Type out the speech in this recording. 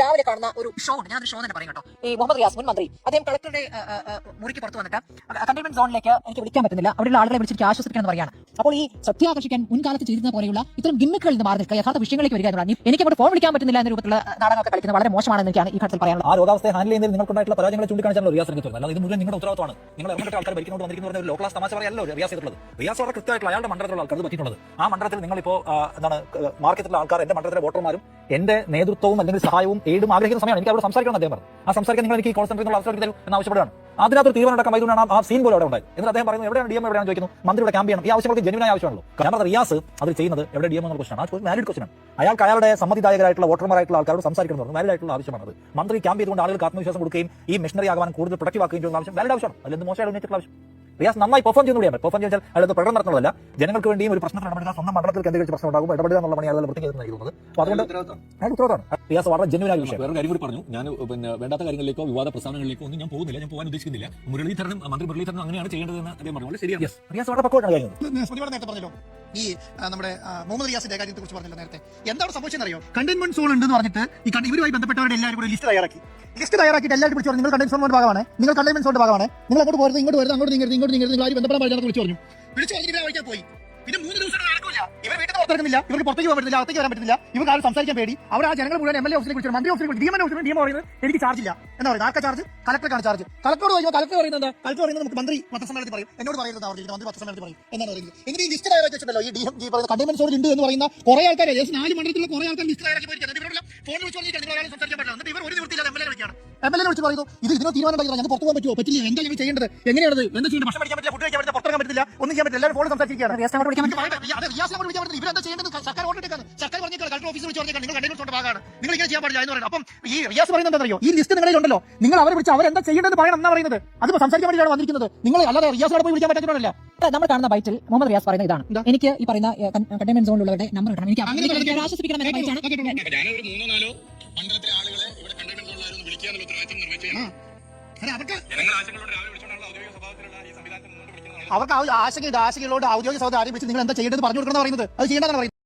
രാവിലെ കാണുന്ന ഒരു ഷോ ഉണ്ട്, ഞാനൊരു ഷോ തന്നെ പറയും കേട്ടോ. ഈ മുഹമ്മദ് റിയാസ് മുൻ മന്ത്രി അദ്ദേഹം കളക്ടറുടെ മുറിക്ക് പുറത്ത് വന്നിട്ട് കണ്ടെയ്ൻമെന്റ് സോണിലേക്ക് എനിക്ക് വിളിക്കാൻ പറ്റുന്നില്ല, അവിടെയുള്ള ആളുകളെ വിളിച്ചിട്ട് ആശ്വസിക്കണം എന്ന് പറയാണ്. അപ്പോൾ ഈ ശ്രദ്ധയാകർഷിക്കാൻ മുൻകാലത്ത് ചെയ്തിരുന്ന പോലെയുള്ള ഇത്തരം ഗിമ്മിക്കുകളിൽ നിന്ന് മാറി നിൽക്കുക, യഥാർത്ഥ വിഷയങ്ങളിലേക്ക് വരിക എന്നുള്ളത് എനിക്ക് അങ്ങോട്ട് ഫോൺ വിളിക്കാൻ പറ്റുന്നില്ല എന്ന രൂപത്തിലുള്ള നാടകമൊക്കെ കളിക്കുന്നത് വളരെ മോശമാണെന്ന് എനിക്കാണ് ഈ ഘട്ടത്തിൽ പറയാനുള്ളത്. ആ രോഗാവസ്ഥയെ ഹാൻഡിൽ ചെയ്യുന്നതിൽ നിങ്ങൾക്കുണ്ടായിട്ടുള്ള പരാജയങ്ങളെ ചൂണ്ടിക്കാണിച്ചാൽ റിയാസ് രംഗത്ത് വരുന്നത്, ഇത് മുഴുവൻ നിങ്ങളുടെ ഉത്തരവാദിത്തമാണ്. നിങ്ങൾ ഇറങ്ങേണ്ട ആൾക്കാർ ഭരിക്കുന്നോട് വന്നിരിക്കുന്ന ഒരു ലോ ക്ലാസ് തമാശ പറയല്ലോ റിയാസ് ചെയ്തിട്ടുള്ളത്. റിയാസ് വളരെ കൃത്യമായിട്ടുള്ള അയാളുടെ മണ്ഡലത്തിലുള്ള ആൾക്കാർ പറ്റിയിട്ടുള്ളത്. ആ മണ്ഡലത്തിൽ നിങ്ങളിപ്പോൾ എന്താണ് മാർക്കറ്റിലുള്ള ആൾക്കാർ, എന്റെ മണ്ഡലത്തിലെ വോട്ടർമാരും എന്റെ നേതൃത്വവും അല്ലെങ്കിൽ സഹായവും എയ്ഡും ആഗ്രഹിക്കുന്ന സമയമാണ്. എനിക്ക് അവിടെ സംസാരിക്കണം അദ്ദേഹം പറഞ്ഞു. ആ സംസാരിക്കാൻ നിങ്ങൾ എനിക്ക് ഈ കോൾ സെന്ററിൽ അവസരം തരും എന്ന് ആവശ്യപ്പെടുകയാണ്. അതിനകത്ത് തീരുമാനം എടുക്കാൻ വൈകുന്നതാണ് ആ സീൻ പോലും അവിടെ ഉണ്ടായത്. എന്നിട്ട് അദ്ദേഹം പറയുന്നത് എവിടെയാണ് DM എവിടെയാണ് ചോദിക്കുന്നു, മന്ത്രിയുടെ ക്യാമ്പ് ചെയ്യണം. ഈ ആവശ്യങ്ങൾക്ക് ജനുവിനായ ആവശ്യമാണല്ലോ. ഞാൻ പറഞ്ഞ റിയാസ് അത് ചെയ്യുന്നത് എവിടെ DM എന്നുള്ള ക്വസ്റ്റൻ, ആ വാലിഡ് ക്വസ്റ്റൻ ആണ്. അയാൾക്ക് അയാളുടെ സമ്മതിദായകരായിട്ടുള്ള വോട്ടർമാരായിട്ടുള്ള ആൾക്കാരോട് സംസാരിക്കണം എന്ന് പറഞ്ഞു. വാലിഡ് ആയിട്ടുള്ള ആവശ്യമാണ്. മന്ത്രി ക്യാമ്പ് ചെയ്തുകൊണ്ട് ആളുകൾക്ക് ആത്മവിശ്വാസം കൊടുക്കുകയും ഈ മിഷണറി ആകാൻ കൂടുതൽ പ്രൊട്ടക്റ്റീവ് ആക്കുകയും ചെയ്യുന്ന ആവശ്യം വാലിഡ് ആവശ്യമാണ്. അതിലെന്ത് മോശമായിട്ട് ഉന്നയിച്ചിട്ടുള്ള ആവശ്യം. റിയാസ് നന്നായി പെർഫോം ചെയ്യുന്നതാണ്. പെർഫോം ചെയ്താൽ അയാൾ പ്രകടനം നടത്തുന്നതല്ല, ജനങ്ങൾക്ക് വേണ്ടിയും ഒരു പ്രശ്നത്തിൽ ഇടപെടുക, സ്വന്തം മണ്ഡലത്തിൽ കേന്ദ്രീകരിച്ച് പ്രശ്നം ഉണ്ടാകും, ഇടപെടുക എന്നുള്ള പണി ആളുകൾ വൃത്തിയായിരുന്നു തോന്നുന്നത്. അപ്പോൾ അതുകൊണ്ട് ഉത്തരവാദിത്തമാണ്. റിയാസ് വളരെ ജെന്യുവനായ വിഷയം. വേറെ കാര്യം കൂടി പറഞ്ഞു, ഞാൻ പിന്നെ വേണ്ടാത്ത കാര്യങ്ങളിലേക്കോ വിവാദ പ്രസ്താവനകളിലേക്കോ ഒന്നും ഞാൻ പോകുന്നില്ല, ഞാൻ പോകാൻ ഉദ്ദേശിക്കുന്നില്ല. മന്ത്രി മുരളീധരനും അങ്ങനെയാണ് ചെയ്യേണ്ടതെന്ന് അദ്ദേഹം പറഞ്ഞു. ശരിയാണ്, റിയാസ് വളരെ പക്വമാണ് കഴിഞ്ഞത്. നേരത്തെ പറഞ്ഞല്ലോ ഈ നമ്മുടെ മുഹമ്മദ് റിയാസിന്റെ കാര്യത്തെ കുറിച്ച് പറഞ്ഞല്ലോ നേരത്തെ. എന്താണ് സംഭവിച്ചെന്നറിയോ? കണ്ടെയ്ൻമെന്റ് സോൺ ഉണ്ടെന്ന് പറഞ്ഞിട്ട് ഇവരുമായി ബന്ധപ്പെട്ടവരുടെ എല്ലാവരും കൂടി ലിസ്റ്റ് തയ്യാറാക്കിയിട്ട് എല്ലാവരും വിളിച്ചു പറഞ്ഞു, നിങ്ങൾ കണ്ടെയ്ൻമെന്റ് സോണിന്റെ ഭാഗമാണ്, നിങ്ങൾ കണ്ടെയ്ൻമെന്റ് സോണിന്റെ ഭാഗമാണ്, നിങ്ങൾ അങ്ങോട്ട് പോരുത്, ഇങ്ങോട്ട് വരുന്നത്, അങ്ങോട്ട് നീങ്ങരുത്, നിങ്ങൾ ആരും ബന്ധപ്പെടാൻ പാടില്ല വിളിച്ചു പറഞ്ഞു. ഇവരെ വഴിക്കാൻ പോയി. പിന്നെ 3 ദിവസം നടക്കില്ല, ഇവർ വീട്ടിൽ പുറത്തിറങ്ങുന്നില്ല, ഇവർക്ക് പുറത്തേക്ക് പോകാൻ പറ്റില്ല, അകത്തേക്ക് വരാൻ പറ്റില്ല, ഇവർക്ക് ആരും സംസാരിക്കാൻ പേടി. അവിടെ ആ ജനങ്ങൾ മുഴുവൻ MLA ഓഫീസിലേക്ക് വിളിച്ചു, മന്ത്രി ഓഫീസിലേക്ക് വിളിച്ചു. DM പറയുന്നത് എനിക്ക് ചാർജ് ഇല്ല എന്ന് പറയുന്നത്. ആർക്കാ ചാർജ്? കളക്ടർക്കാണ് ചാർജ്. കളക്ടറോട് ചോദിക്കുമ്പോൾ കളക്ടർ പറയുന്നത് എന്താ? കളക്ടർ പറയുന്നത് നമുക്ക് മന്ത്രി പത്രസമ്മേളനത്തിൽ പറയും, എന്നോട് പറയുന്നത് മന്ത്രി പത്രസമ്മേളനത്തിൽ പറയും എന്നാണ് പറയുന്നത്. എന്നിട്ട് ഈ ലിസ്റ്റ് തയ്യാറാക്കി വെച്ചിട്ടുണ്ടല്ലോ, ഈ പറയുന്ന കണ്ടെയ്ൻമെന്റ് സോണിൽ ഉണ്ട് എന്ന് പറയുന്ന കുറെ ആൾക്കാർ, 4 മണ്ഡലത്തിലുള്ള കുറെ ആൾക്കാർ ലിസ്റ്റ് തയ്യാറാക്കി പോയിരിക്കുന്നത്. ഇവരുടെ ഫോൺ വിളിച്ചു പറഞ്ഞിട്ട് നിങ്ങൾ ആരും സംസാരിക്കാൻ പറ്റില്ല. എന്നിട്ട് ഇവർ ഒരു നിവൃത്തിയില്ലാതെ MLA വിളിക്കുകയാണ്. MLA വിളിച്ച് പറയുന്നു, ഇതിനോ തീരുമാനം ഉണ്ടാക്കി ഞങ്ങൾക്ക് പുറത്തു പോകാൻ പറ്റുമോ, പറ്റില്ല, എന്താ ഞങ്ങൾ ചെയ്യേണ്ടത്, എങ്ങനെയാണ് എന്താ ചെയ്യേണ്ടത്, ഭക്ഷണം കഴിക്കാൻ പറ്റില്ല, ഫുഡ് കഴിക്കാൻ പറ്റില്ല, പുറത്തിറങ്ങാൻ പറ്റില്ല, ഒന്നും ചെയ്യാൻ പറ്റില്ല, എല്ലാവരും ഫോൺ സംസാരിക്കുകയാണ്. ഇവരെന്താ ചെയ്യേണ്ടത്? സർക്കാർ ഓർഡർ സർക്കാർ പറഞ്ഞേക്കാണ്, കളക്ടർ ഓഫീസിൽ വിളിച്ച് പറഞ്ഞേക്കാണ്, നിങ്ങൾ കണ്ടെയ്ൻമെന്റ് ഭാഗമാണ്, നിങ്ങൾ ഇങ്ങനെ ചെയ്യാൻ പാടില്ല എന്ന് പറയുന്നത്. അപ്പം ഈ റിയാസ് പറയുന്നത് എന്താണെന്നറിയോ? ഈ ലിസ്റ്റ് നിങ്ങളിൽ ഉണ്ടല്ലോ, നിങ്ങൾ അവരെ വിളിച്ച് അവരെന്താ ചെയ്യേണ്ടത് പറയണം എന്നാ പറയുന്നത്. അത് സംസാരിക്കാൻ വേണ്ടിയാണ് വന്നിരിക്കുന്നത്. നിങ്ങൾ അല്ലാതെ റിയാസിനോട് പോയി വിളിക്കാൻ പറ്റുന്നില്ല. നമ്മൾ കാണുന്ന ബൈറ്റിൽ മുഹമ്മദ് റിയാസ് പറയുന്നത് ഇതാണ്, എനിക്ക് ഈ പറയുന്ന കണ്ടെയ്ൻമെന്റ് സോണിലുള്ളവരുടെ നമ്പർ കിട്ടണം, എനിക്ക് ആശ്വസിപ്പിക്കണം എന്ന ബൈറ്റാണ്. ഞാനൊരു 3-4 മണ്ഡലത്തിലെ ആളുകളെ ഇവിടെ കണ്ടെയ്ൻമെന്റ് സോണിലായിരുന്നു വിളിക്കാനുള്ള ഉത്തരവാദിത്തം നിർവഹിച്ചു. അവർക്ക് ആശങ്കയുണ്ട്, ആശങ്കയുള്ളതുകൊണ്ട് ഔദ്യോഗിക സൗകര്യം ആരും വിളിച്ച് നിങ്ങൾ എന്താ ചെയ്യേണ്ടത് പറഞ്ഞു കൊടുക്കണം എന്ന് പറയുന്നത്. അത് ചെയ്യേണ്ടതാണ് പറയുന്നത്.